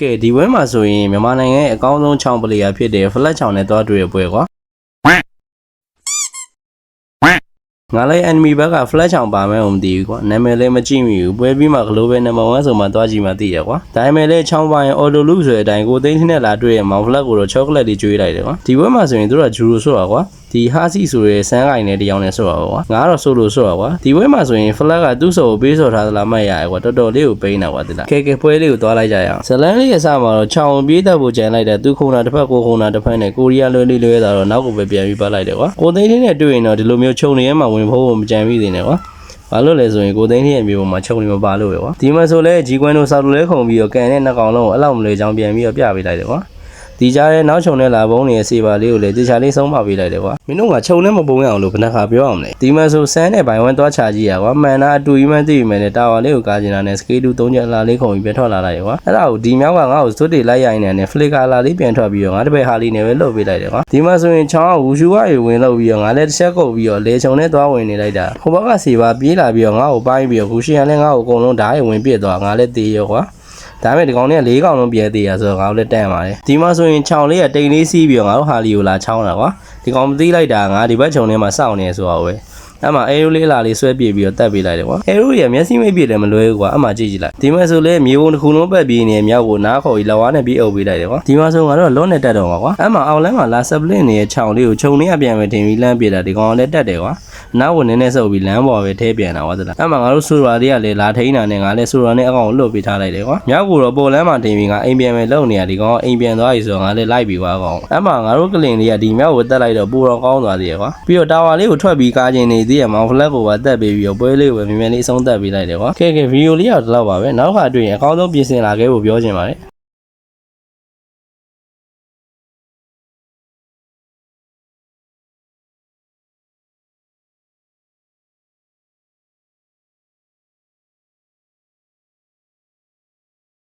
ကဲဒီပွဲမှာဆိုရင်မြန်မာနိုင်ငံရဲ့အကောင်းဆုံးချောင်းပလေယာဖြစ်တဲ့ flat ချောင်းနဲ့တွားတွေ့ရပွဲကွာငါလည်း enemy ဘက်က flat ချောင်းပါမယ်မသိဘူးကွာနာမည်လည်းမကြည့်မိဘူးပွဲပြီးမှ global number 1ဆိုမှတွားကြည့်မှသိရကွာဒါပေမဲ့လည်းချောင်းပိုင်း auto loop ဆိုတဲ့အတိုင်းကိုသိန်းနဲ့လာတွေ့ရမောင် flat ကိုတော့ chocolate တွေကျွေးလိုက်တယ်ကွာဒီပွဲမှာဆိုရင်တို့က juro ဆိုတာကွာဒီဟာစီဆိုရဲစမ်းကိုင်နဲ့တယောက်နဲ့ဆိုတာကွာငါကတော့ solo ဆိုတာကွာဒီပွဲမှာဆိုရင် flag ကသူ့စောကိုပေးစော်ထားသလားမှတ်ရရကွာတော်တော်လေးကိုပိန်းတာကွာတိလားကဲပွဲလေးကိုသွားလိုက်ကြရအောင်ဇလန်းလေးရဲ့အစမှာတော့ချောင်းပြေးတက်ဖို့ကြံလိုက်တယ်သူခုံတာတစ်ဖက်ကိုခုံတာတစ်ဖက်နဲ့ကိုရီးယားလွဲတာတော့နောက်ကိုပဲပြန်ပြီးပတ်လိုက်တယ်ကွာကိုသိန်းလေးနဲ့တွေ့ရင်တော့ဒီလိုမျိုးခြုံနေရမှာဝင်ဖို့မကြံမိသေးနဲ့ကွာဘာလို့လဲဆိုရင်ကိုသိန်းလေးရဲ့မျိုးပေါ်မှာခြုံနေမပါလို့ပဲကွာဒီမှာဆိုလဲဂျီကွန်းတို့ဆောက်လို့လဲခုံပြီးတော့ကန်တဲ့နှစ်ကောင်လုံးကိုအဲ့လောက်မလွယ်ချောင်းပြန်ပြီးတော့ပြပေးလိုက်တယ်ကွာဒီကြားရဲ့နောက်ချုံနဲ့လာဘုံနေရဲ့စေပါလေးကိုလည်းတေချာလေးဆုံးမပေးလိုက်တယ်ကွာမင်းတို့ကခြုံနဲ့မပုံရအောင်လို့ဘယ်နှခါပြောအောင်လဲဒီမှာဆိုဆန်းနဲ့ဘိုင်ဝမ်သွားချကြည့်ရကွာမှန်တာအတူကြီးမှန်းသိပြီမဲ့တာဝါလေးကိုကားကျင်တာနဲ့စကေးတူ3ချက်လာလေးခုံပြီးပြန်ထွက်လာလိုက်တယ်ကွာအဲ့ဒါကိုဒီမြောက်ကငါ့ကိုစွတ်တေလိုက်ရိုင်းနေတယ်ဖလီကာလာလေးပြန်ထွက်ပြီးတော့ငါတပည့်ဟာလေးနဲ့ပဲလှုပ်ပေးလိုက်တယ်ကွာဒီမှာဆိုရင်ချောင်းကဝူရှူကရေဝင်လှုပ်ပြီးတော့ငါလည်းတစ်ချက်ကုတ်ပြီးတော့လေချုံနဲ့သွားဝင်နေလိုက်တာဟိုဘက်ကစေပါပြေးလာပြီးတော့ငါ့ကိုပိုင်းပြီးတော့ဝူရှီရန်လည်းငါ့ကိုအကုန်လုံးဓာတ်ရေဝင်ပြစ်သွားငါလည်းတေးရောကွာဒါပေမဲ့ဒီကောင်လေးက၄ကောင်လုံးပြဲသေးရဆိုတော့ငါတို့လည်းတန့်ပါတယ်ဒီမှာဆိုရင်ချောင်းလေးကတိန်လေးစီးပြီးတော့ငါတို့ဟာလီကိုလာချောင်းတာကွာဒီကောင်မသိလိုက်တာငါဒီဘက်ချုံထဲမှာစောင့်နေဆိုတော့ပဲအဲ့မှာအဲရိုးလေးလာလေးဆွဲပြေးပြီးတော့တက်ပေးလိုက်တယ်ကွာအဲရိုးရဲ့မျက်စိမိတ်ပြေးလည်းမလွဲဘူးကွာအဲ့မှာကြည့်ကြည့်လိုက်ဒီမှာဆိုလဲမြေပုံတစ်ခုလုံးပတ်ပြီးနေမြောက်ကိုနားခေါ်ပြီးလက်ဝါးနဲ့ပြီးအုပ်ပေးလိုက်တယ်ကွာဒီမှာဆိုငါတို့လော့နဲ့တက်တော့မှာကွာအဲ့မှာအောက်လမ်းမှာလာဆပ်ပလစ်နေတဲ့ချောင်းလေးကိုခြုံနေရပြန်ပဲတင်ပြီးလမ်းပြေးတာဒီကောင်လည်းတက်တယ်ကွာနောက်ကိုနည်းနည်းဆုပ်ပြီးလမ်းပေါ်ပဲထဲပြန်တာကွာသလားအဲ့မှာငါတို့ဆူရာတွေကလည်းလာထိန်းတာနဲ့ငါလည်းဆူရာနဲ့အကောင်ကိုလွတ်ပေးထားလိုက်တယ်ကွာမြောက်ကိုတော့ပေါ်လမ်းမှာတင်ပြီးငါအိမ်ပြန်ပဲလုံနေရဒီကောင်ကအိမ်ပြန်သွားပြီဆိုတော့ငါလည်းလိုက်ပြီးကွာကောင်အဲ့မှာငါတို့ကလင်လေးကဒီမြောက်ကိုတက်လိုက်တော့ပူတော်ကောင်းသွားသေးတယ်ကွာပြီးတော့တာဝါလေးကိုထွက်ပြီးကားချင်းနေသေးရမောင်ဖလက်ကိုပါတက်ပြီးတော့ပွဲလေးကိုပဲမြင်မြင်လေးအဆုံးတက်ပေးလိုက်တယ်ကွာကဲဗီဒီယိုလေးကတော့ဒီလောက်ပါပဲနောက်ခါတွေ့ရင်အကောင်းဆုံးပြင်ဆင်လာခဲ့ဖို့ပြောချင်ပါတယ်